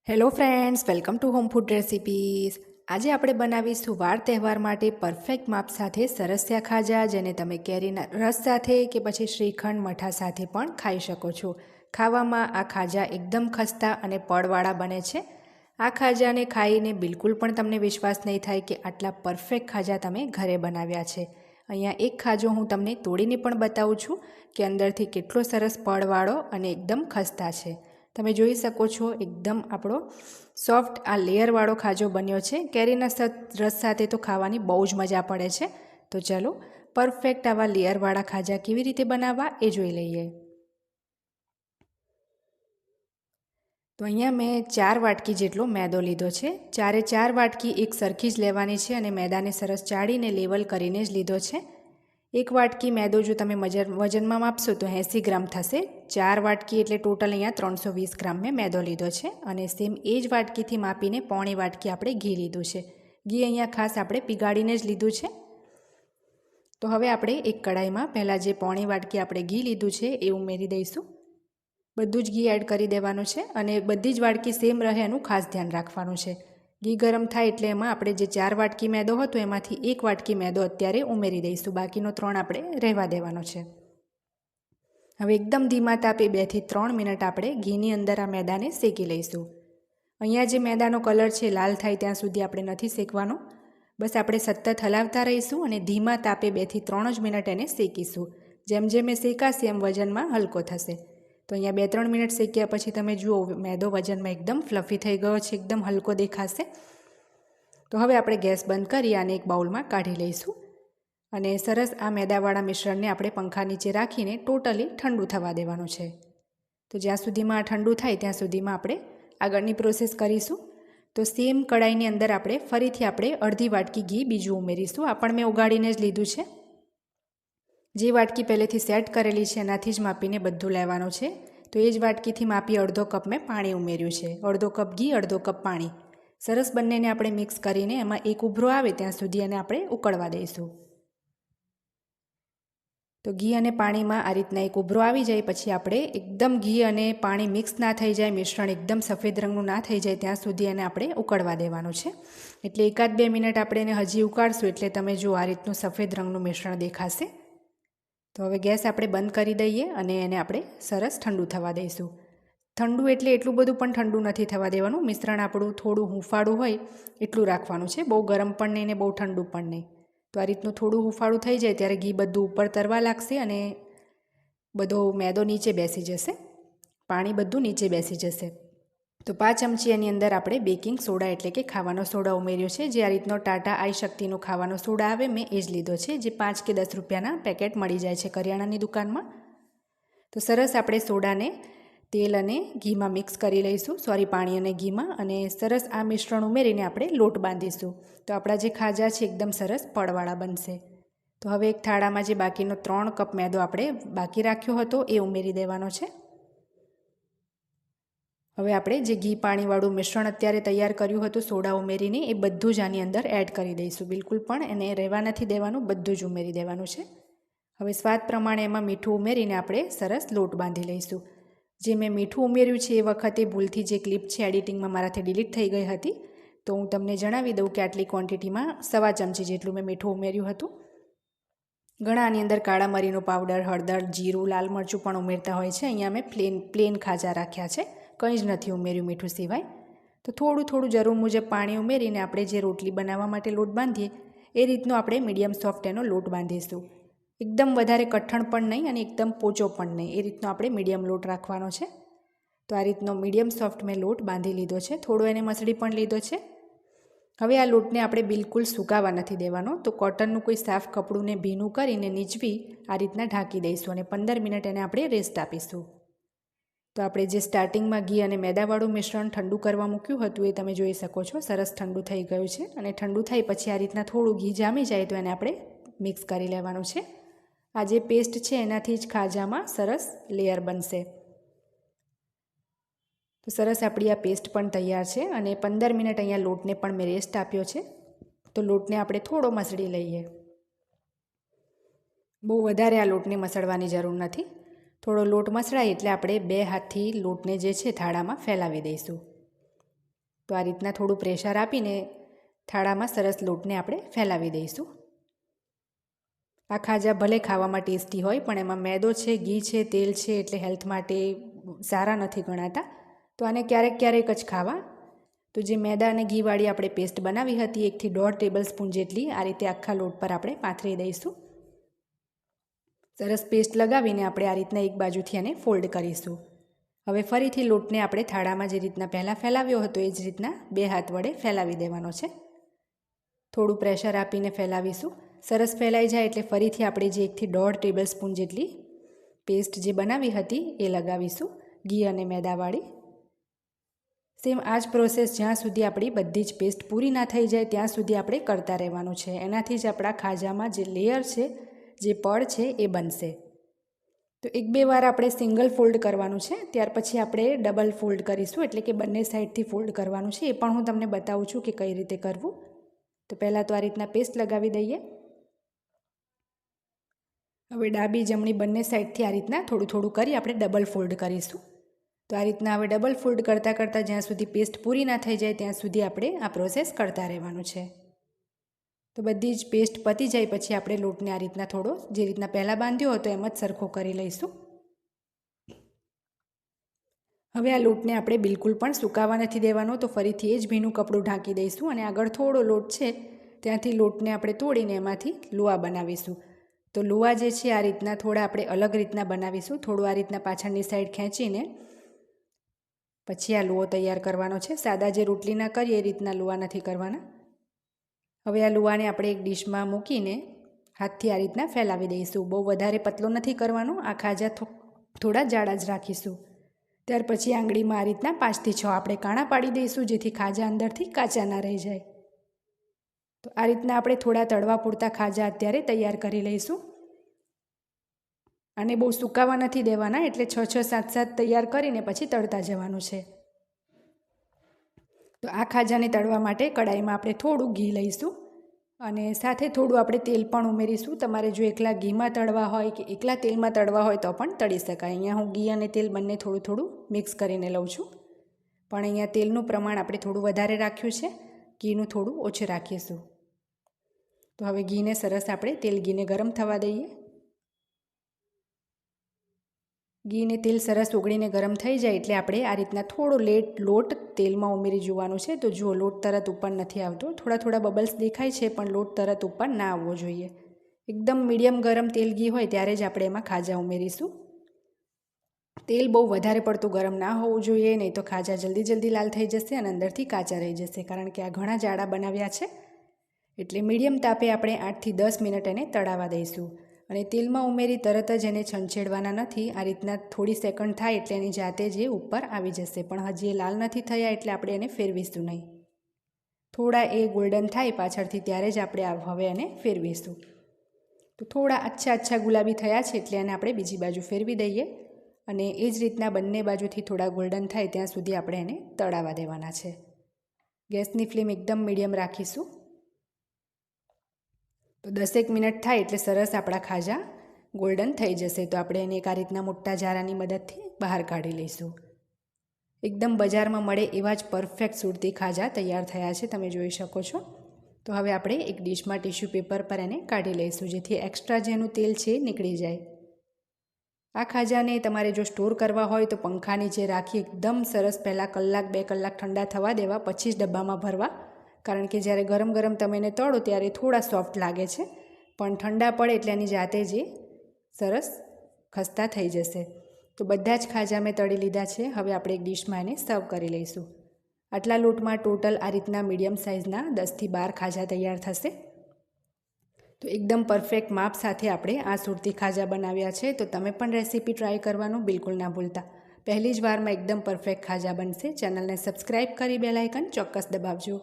Hello friends, welcome to home food recipes. આજે આપણે બનાવીશું વાર તહેવાર માટે પરફેક્ટ માપ સાથે સરસિયા ખાજા, જેને તમે કેરીના રસ સાથે કે પછી શ્રીખંડ મઠા સાથે પણ ખાઈ શકો છો। ખાવામાં આ ખાજા એકદમ ખસ્તા અને પડવાળા બને છે। આ ખાજાને ખાઈને બિલકુલ પણ તમને વિશ્વાસ નહીં થાય કે આટલા પરફેક્ટ ખાજા તમે ઘરે બનાવ્યા છે। અહીંયા એક ખાજો હું તમને તોડીને પણ બતાવું છું કે અંદરથી કેટલો સરસ પડવાળો અને એકદમ ખસ્તા છે। તમે જોઈ શકો છો એકદમ આપણો સોફ્ટ આ લેયરવાળો ખાજો બન્યો છે। કેરીના રસ સાથે તો ખાવાની બહુ જ મજા પડે છે। તો ચાલો પરફેક્ટ આવા લેયરવાળા ખાજા કેવી રીતે બનાવવા એ જોઈ લઈએ। તો અહીંયા મેં 4 વાટકી જેટલો મેદો લીધો છે। 4 વાટકી એક સરખી જ લેવાની છે અને મેદાને સરસ ચાળીને લેવલ કરીને જ લીધો છે। 1 વાટકી મેદો જો તમે વજનમાં માપશો તો 80 ગ્રામ થશે। 4 વાટકી એટલે ટોટલ અહીંયા 320 ગ્રામ મેં મેદો લીધો છે અને સેમ એ જ વાટકીથી માપીને પોણી વાટકી આપણે ઘી લીધું છે। ઘી અહીંયા ખાસ આપણે પીગાળીને જ લીધું છે। તો હવે આપણે એક કડાઈમાં પહેલાં જે પોણી વાટકી આપણે ઘી લીધું છે એ ઉમેરી દઈશું। બધું જ ઘી એડ કરી દેવાનું છે અને બધી જ વાટકી સેમ રહે એનું ખાસ ધ્યાન રાખવાનું છે। ઘી ગરમ થાય એટલે એમાં આપણે જે 4 વાટકી મેદો હતો એમાંથી 1 વાટકી મેદો અત્યારે ઉમેરી દઈશું, બાકીનો 3 આપણે રહેવા દેવાનો છે। હવે એકદમ ધીમા તાપે 2 થી 3 મિનિટ આપણે ઘીની અંદર આ મેદાને શેકી લઈશું। અહીંયા જે મેદાનો કલર છે લાલ થાય ત્યાં સુધી આપણે નથી શેકવાનો, બસ આપણે સતત હલાવતા રહીશું અને ધીમા તાપે 2 થી 3 જ મિનિટ એને શેકીશું। જેમ જેમ એ શેકાશે એમ વજનમાં હલકો થશે। તો અહીંયા 2-3 મિનિટ શેક્યા પછી તમે જુઓ મેદો વજનમાં એકદમ ફ્લફી થઈ ગયો છે, એકદમ હલકો દેખાશે। તો હવે આપણે ગેસ બંધ કરી આને એક બાઉલમાં કાઢી લઈશું અને સરસ આ મેદાવાળા મિશ્રણને આપણે પંખા નીચે રાખીને ટોટલી ઠંડુ થવા દેવાનું છે। તો જ્યાં સુધીમાં ઠંડુ થાય ત્યાં સુધીમાં આપણે આગળની પ્રોસેસ કરીશું। તો સેમ કડાઈની અંદર આપણે ફરીથી અડધી વાટકી ઘી બીજું ઉમેરીશું। આ પણ મેં ઉગાડીને જ લીધું છે। જે વાટકી પહેલેથી સેટ કરેલી છે એનાથી જ માપીને બધું લેવાનું છે। તો એ જ વાટકીથી માપી અડધો કપ મેં પાણી ઉમેર્યું છે। અડધો કપ ઘી, અડધો કપ પાણી, સરસ બંનેને આપણે મિક્સ કરીને એમાં એક ઉભરો આવે ત્યાં સુધી એને આપણે ઉકળવા દઈશું। તો ઘી અને પાણીમાં આ રીતના એક ઉભરો આવી જાય પછી આપણે એકદમ ઘી અને પાણી મિક્સ ના થઈ જાય, મિશ્રણ એકદમ સફેદ રંગનું ના થઈ જાય ત્યાં સુધી એને આપણે ઉકળવા દેવાનું છે। એટલે 1-2 મિનિટ આપણે એને હજી ઉકાળશું એટલે તમે જો આ રીતનું સફેદ રંગનું મિશ્રણ દેખાશે। તો હવે ગેસ આપણે બંધ કરી દઈએ અને એને આપણે સરસ ઠંડુ થવા દઈશું। ઠંડુ એટલે એટલું બધું પણ ઠંડુ નથી થવા દેવાનું, મિશ્રણ આપણું થોડું હૂંફાળું હોય એટલું રાખવાનું છે, બહુ ગરમ પણ નહીં ને બહુ ઠંડુ પણ નહીં। તો આ રીતનું થોડું હૂંફાળું થઈ જાય ત્યારે ઘી બધું ઉપર તરવા લાગશે અને બધો મેદો નીચે બેસી જશે, પાણી બધું નીચે બેસી જશે। તો 5 ચમચી એની અંદર આપણે બેકિંગ સોડા એટલે કે ખાવાનો સોડા ઉમેર્યો છે। જે આ રીતનો ટાટા આઈ શક્તિનો ખાવાનો સોડા આવે મેં એ જ લીધો છે, જે 5 કે 10 રૂપિયાના પેકેટ મળી જાય છે કરિયાણાની દુકાનમાં। તો સરસ આપણે સોડાને તેલ અને ઘીમાં મિક્સ કરી લઈશું, પાણી અને ઘીમાં, અને સરસ આ મિશ્રણ ઉમેરીને આપણે લોટ બાંધીશું। તો આપણા જે ખાજા છે એકદમ સરસ પડવાળા બનશે। તો હવે એક થાળામાં જે બાકીનો 3 કપ મેદો આપણે બાકી રાખ્યો હતો એ ઉમેરી દેવાનો છે। હવે આપણે જે ઘી પાણીવાળું મિશ્રણ અત્યારે તૈયાર કર્યું હતું સોડા ઉમેરીને એ બધું જ આની અંદર એડ કરી દઈશું। બિલકુલ પણ એને રહેવા નથી દેવાનું, બધું જ ઉમેરી દેવાનું છે। હવે સ્વાદ પ્રમાણે એમાં મીઠું ઉમેરીને આપણે સરસ લોટ બાંધી લઈશું। જે મેં મીઠું ઉમેર્યું છે એ વખતે ભૂલથી જે ક્લિપ છે એડિટિંગમાં મારાથી ડિલીટ થઈ ગઈ હતી, તો હું તમને જણાવી દઉં કે આટલી ક્વોન્ટિટીમાં 1.25 ચમચી જેટલું મેં મીઠું ઉમેર્યું હતું। ઘણા આની અંદર કાળા મરીનો પાવડર, હળદર, જીરું, લાલ મરચું પણ ઉમેરતા હોય છે। અહીંયા મેં પ્લેન ખાજા રાખ્યા છે, કંઈ જ નથી ઉમેર્યું મીઠું સિવાય। તો થોડું થોડું જરૂર મુજબ પાણી ઉમેરીને આપણે જે રોટલી બનાવવા માટે લોટ બાંધીએ એ રીતનો આપણે મીડિયમ સોફ્ટ એનો લોટ બાંધીશું। એકદમ વધારે કઠણ પણ નહીં અને એકદમ પોચો પણ નહીં, એ રીતનો આપણે મીડિયમ લોટ રાખવાનો છે। તો આ રીતનો મીડિયમ સોફ્ટ મેં લોટ બાંધી લીધો છે, થોડો એને મસળી પણ લીધો છે। હવે આ લોટને આપણે બિલકુલ સુકાવા નથી દેવાનો, તો કોટનનું કોઈ સાફ કપડુંને ભીનું કરીને નીચવી આ રીતના ઢાંકી દઈશું અને 15 મિનિટ એને આપણે રેસ્ટ આપીશું। તો આપણે જે સ્ટાર્ટિંગમાં ઘી અને મેદાવાળું મિશ્રણ ઠંડુ કરવા મૂક્યું હતું એ તમે જોઈ શકો છો સરસ ઠંડુ થઈ ગયું છે। અને ઠંડુ થાય પછી આ રીતના થોડું ઘી જામી જાય તો એને આપણે મિક્સ કરી લેવાનું છે। આ જે પેસ્ટ છે એનાથી જ ખાજામાં સરસ લેયર બનશે। તો સરસ આપણી આ પેસ્ટ પણ તૈયાર છે અને 15 મિનિટ અહીંયા લોટને પણ મેં રેસ્ટ આપ્યો છે। તો લોટને આપણે થોડો મસળી લઈએ, બહુ વધારે આ લોટને મસળવાની જરૂર નથી। થોડો લોટ મસળાય એટલે આપણે 2 હાથથી લોટને જે છે થાળામાં ફેલાવી દઈશું। તો આ રીતના થોડું પ્રેશર આપીને થાળામાં સરસ લોટને આપણે ફેલાવી દઈશું. આ ખાજા ભલે ખાવામાં ટેસ્ટી હોય પણ એમાં મેદો છે, ઘી છે, તેલ છે એટલે હેલ્થ માટે સારા નથી ગણાતા. તો આને ક્યારેક ક્યારેક જ ખાવા. તો જે મેદા અને ઘીવાળી આપણે પેસ્ટ બનાવી હતી 1 થી 1.5 ટેબલ સ્પૂન જેટલી આ રીતે આખા લોટ પર આપણે પાથરી દઈશું. સરસ પેસ્ટ લગાવીને આપણે આ રીતના એક બાજુથી આને ફોલ્ડ કરીશું. હવે ફરીથી લોટને આપણે થાળામાં જે રીતના પહેલાં ફેલાવ્યો હતો એ જ રીતના 2 હાથ વડે ફેલાવી દેવાનો છે. થોડું પ્રેશર આપીને ફેલાવીશું. સરસ ફેલાઈ જાય એટલે ફરીથી આપણે જે 1 થી 1.5 ટેબલ સ્પૂન જેટલી પેસ્ટ જે બનાવી હતી એ લગાવીશું, ઘી અને મેદાવાળી. સેમ આ જ પ્રોસેસ જ્યાં સુધી આપણી બધી જ પેસ્ટ પૂરી ના થઈ જાય ત્યાં સુધી આપણે કરતા રહેવાનું છે. એનાથી જ આપણા ખાજામાં જે લેયર છે, જે પડ છે એ બનશે. તો 1-2 વાર આપણે સિંગલ ફોલ્ડ કરવાનું છે, ત્યાર પછી આપણે ડબલ ફોલ્ડ કરીશું, એટલે કે બંને સાઈડથી ફોલ્ડ કરવાનું છે. એ પણ હું તમને બતાવું છું કે કઈ રીતે કરવું. તો પહેલાં તો આ રીતના પેસ્ટ લગાવી દઈએ. હવે ડાબી જમણી બંને સાઈડથી આ રીતના થોડું થોડું કરી આપણે ડબલ ફોલ્ડ કરીશું. તો આ રીતના હવે ડબલ ફોલ્ડ કરતાં જ્યાં સુધી પેસ્ટ પૂરી ના થઈ જાય ત્યાં સુધી આપણે આ પ્રોસેસ કરતા રહેવાનું છે. તો બધી જ પેસ્ટ પતી જાય પછી આપણે લોટને આ રીતના થોડો જે રીતના પહેલાં બાંધ્યો હતો એમ જ સરખો કરી લઈશું. હવે આ લોટને આપણે બિલકુલ પણ સુકાવા નથી દેવાનો, તો ફરીથી એ જ ભીનું કપડું ઢાંકી દઈશું અને આગળ થોડો લોટ છે ત્યાંથી લોટને આપણે તોડીને એમાંથી લુઆ બનાવીશું. તો લુઆ જે છે આ રીતના થોડા આપણે અલગ રીતના બનાવીશું. થોડું આ રીતના પાછળની સાઈડ ખેંચીને પછી આ લુઓ તૈયાર કરવાનો છે. સાદા જે રોટલીના કરીએ એ રીતના લુઆ નથી કરવાના. હવે આ લુઆને આપણે એક ડીશમાં મૂકીને હાથથી આ રીતના ફેલાવી દઈશું. બહુ વધારે પતલો નથી કરવાનો. આ ખાજા થોડા જાડા જ રાખીશું. ત્યાર પછી આંગળીમાં આ રીતના 5 થી 6 આપણે કાણા પાડી દઈશું, જેથી ખાજા અંદરથી કાચા ના રહી જાય. તો આ રીતના આપણે થોડા તળવા પૂરતા ખાજા અત્યારે તૈયાર કરી લઈશું. અને બહુ સુકાવા નથી દેવાના, એટલે 6-7 તૈયાર કરીને પછી તળતા જવાનું છે. તો આ ખાજાને તળવા માટે કડાઈમાં આપણે થોડું ઘી લઈશું અને સાથે થોડું આપણે તેલ પણ ઉમેરીશું. તમારે જો એકલા ઘીમાં તળવા હોય કે એકલા તેલમાં તળવા હોય તો પણ તળી શકાય. અહીંયા હું ઘી અને તેલ બંને થોડું થોડું મિક્સ કરીને લઉં છું, પણ અહીંયા તેલનું પ્રમાણ આપણે થોડું વધારે રાખ્યું છે, ઘીનું થોડું ઓછું રાખીશું. તો હવે ઘીને સરસ આપણે ઘીને ગરમ થવા દઈએ. ઘી ને તેલ સરસ ઓગળીને ગરમ થઈ જાય એટલે આપણે આ રીતના થોડો લોટ તેલમાં ઉમેરી જોવાનું છે. તો જુઓ, લોટ તરત ઉપર નથી આવતો, થોડા થોડા બબલ્સ દેખાય છે, પણ લોટ તરત ઉપર ના આવવો જોઈએ. એકદમ મીડિયમ ગરમ તેલ ઘી હોય ત્યારે જ આપણે એમાં ખાજા ઉમેરીશું. તેલ બહુ વધારે પડતું ગરમ ના હોવું જોઈએ, નહીં તો ખાજા જલ્દી લાલ થઈ જશે અને અંદરથી કાચા રહી જશે, કારણ કે આ ઘણા જાડા બનાવ્યા છે. એટલે મીડિયમ તાપે આપણે 8 થી 10 મિનિટ એને તળાવવા દઈશું. અને તેલમાં ઉમેરી તરત જ એને છંછેડવાના નથી. આ રીતના થોડી સેકન્ડ થાય એટલે એની જાતે જ ઉપર આવી જશે, પણ હજી એ લાલ નથી થયા એટલે આપણે એને ફેરવીશું નહીં. થોડા એ ગોલ્ડન થાય પાછળથી ત્યારે જ આપણે હવે એને ફેરવીશું. તો થોડા આછા ગુલાબી થયા છે એટલે એને આપણે બીજી બાજુ ફેરવી દઈએ અને એ જ રીતના બંને બાજુથી થોડા ગોલ્ડન થાય ત્યાં સુધી આપણે એને તળાવવા દેવાના છે. ગેસની ફ્લેમ એકદમ મીડિયમ રાખીશું. તો 10 મિનિટ થાય એટલે સરસ આપણા ખાજા ગોલ્ડન થઈ જશે. તો આપણે એને એક આ રીતના મોટા જારાની મદદથી બહાર કાઢી લઈશું. એકદમ બજારમાં મળે એવા જ પરફેક્ટ સુરતી ખાજા તૈયાર થયા છે, તમે જોઈ શકો છો. તો હવે આપણે એક ડીશમાં ટિશ્યુ પેપર પર એને કાઢી લઈશું, જેથી એક્સ્ટ્રા જેનું તેલ છે એ નીકળી જાય. આ ખાજાને તમારે જો સ્ટોર કરવા હોય તો પંખા નીચે રાખી એકદમ સરસ પહેલાં 1-2 કલાક ઠંડા થવા દેવા, પછી જ ડબ્બામાં ભરવા, કારણ કે જ્યારે ગરમ તમે એને તળો ત્યારે થોડા સોફ્ટ લાગે છે, પણ ઠંડા પડે એટલે એની જાતે જ સરસ ખસ્તા થઈ જશે. તો બધા જ ખાજા મેં તળી લીધા છે. હવે આપણે એક ડીશમાં એને સર્વ કરી લઈશું. આટલા લોટમાં ટોટલ આ રીતના મીડિયમ સાઇઝના 10 થી 12 ખાજા તૈયાર થશે. તો એકદમ પરફેક્ટ માપ સાથે આપણે આ સુરતી ખાજા બનાવ્યા છે. તો તમે પણ રેસીપી ટ્રાય કરવાનું બિલકુલ ના ભૂલતા. પહેલી જ વારમાં એકદમ પરફેક્ટ ખાજા બનશે. ચેનલને સબસ્ક્રાઈબ કરી બેલ આઇકન ચોક્કસ દબાવજો.